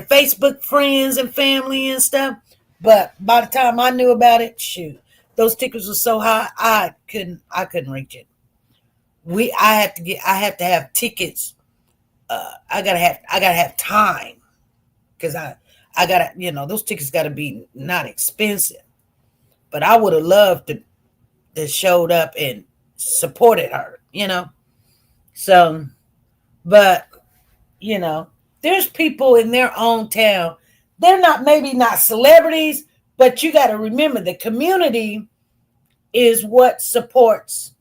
Facebook friends and family and stuff. But by the time I knew about it, shoot, those tickets were so high, I couldn't reach it. I had to have tickets. I gotta have time, because I gotta, those tickets gotta be not expensive. But I would have loved to showed up and supported her, So, but there's people in their own town. They're maybe not celebrities, but you got to remember the community is what supports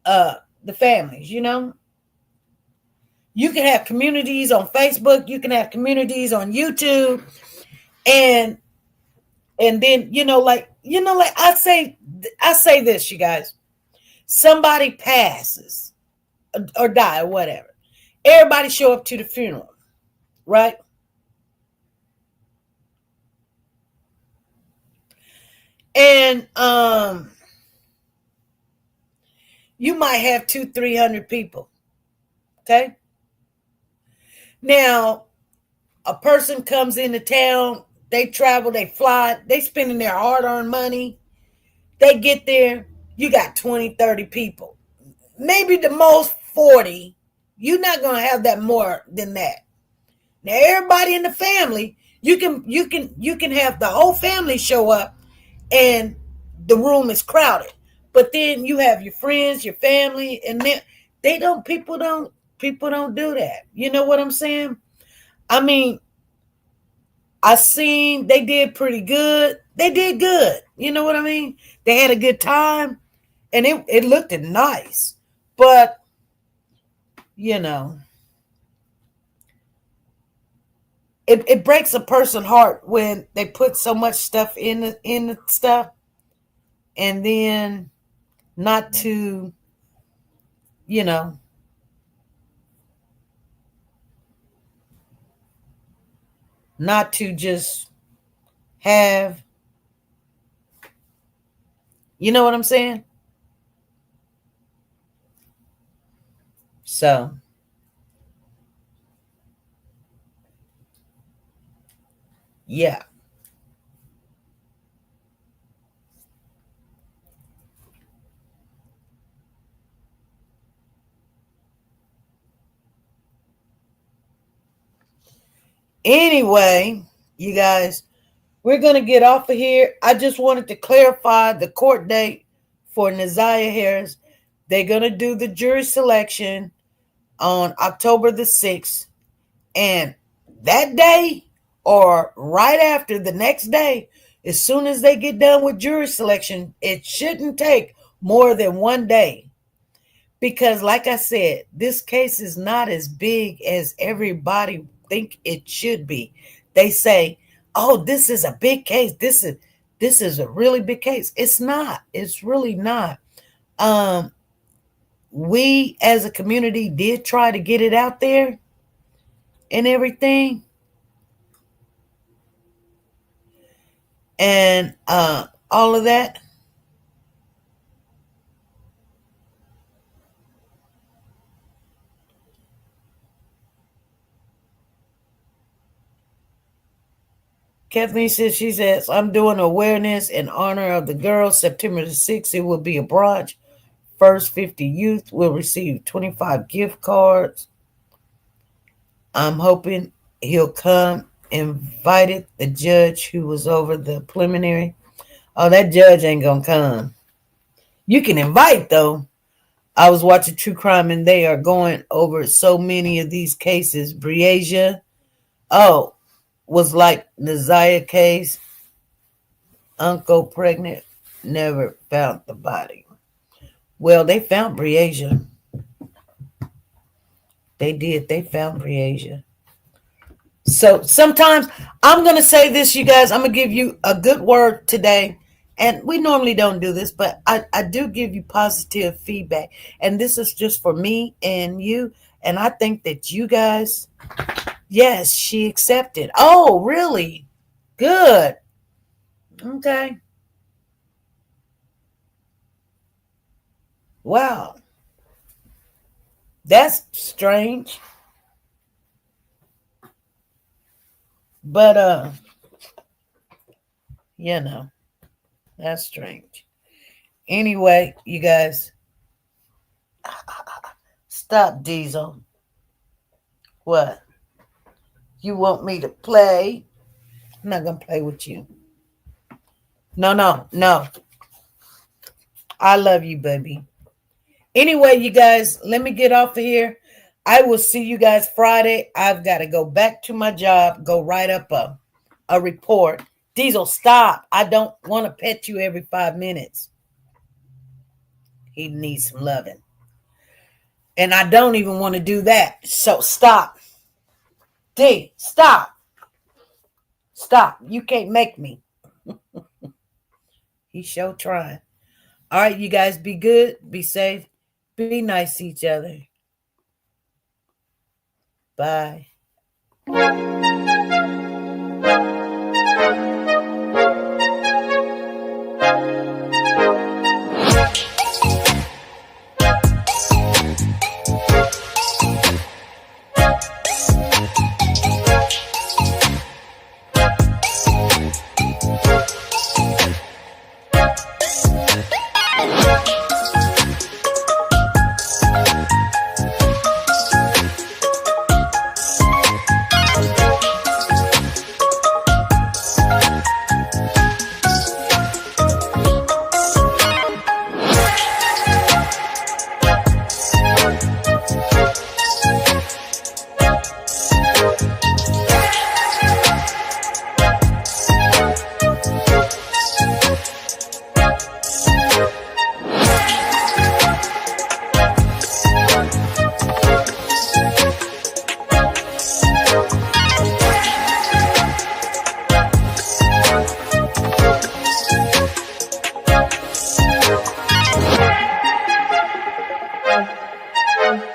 the families. You can have communities on Facebook, you can have communities on YouTube, and then like I say this, you guys. Somebody passes or die or whatever, everybody show up to the funeral, right? And you might have 200-300 people. Okay. Now, a person comes into town, they travel, they fly, they spending their hard-earned money. They get there, you got 20-30 people. Maybe the most 40. You're not going to have that more than that. Now, everybody in the family, you can have the whole family show up and the room is crowded. But then you have your friends, your family, and people don't do that. You know what I'm saying? I mean, I seen they did pretty good. They did good. You know what I mean? They had a good time. And it looked nice. But, you know, it breaks a person's heart when they put so much stuff in the stuff and then not to, you know, not to just have, you know what I'm saying? So, yeah. Anyway, you guys, we're going to get off of here. I just wanted to clarify the court date for Naziah Harris. They're going to do the jury selection on October the 6th. And that day or right after the next day, as soon as they get done with jury selection, it shouldn't take more than one day. Because like I said, this case is not as big as everybody think it should be. They say, oh, this is a big case. This is a really big case. It's not. It's really not. We as a community did try to get it out there and everything. And all of that. Kathleen says, I'm doing awareness in honor of the girls. September the 6th, it will be a brunch. First 50 youth will receive 25 gift cards. I'm hoping he'll come. Invited the judge who was over the preliminary. Oh, that judge ain't gonna come. You can invite, though. I was watching True Crime, and they are going over so many of these cases. Breasia. Oh, was like Naziah case. Uncle pregnant, never found the body. Well, they found Breasia. They did. They found Breasia. So sometimes I'm going to say this, you guys. I'm going to give you a good word today. And we normally don't do this, but I do give you positive feedback. And this is just for me and you. And I think that you guys, yes, she accepted. Oh, really? Good. Okay. Wow. That's strange. But, you know, that's strange. Anyway, you guys, stop, Diesel. What? You want me to play? I'm not going to play with you. No. I love you, baby. Anyway, you guys, let me get off of here. I will see you guys Friday. I've got to go back to my job, go write up a report. Diesel, stop. I don't want to pet you every 5 minutes. He needs some loving. And I don't even want to do that. So stop. D, stop. Stop. You can't make me. He's sure trying. All right, you guys, be good. Be safe. Be nice to each other. Bye.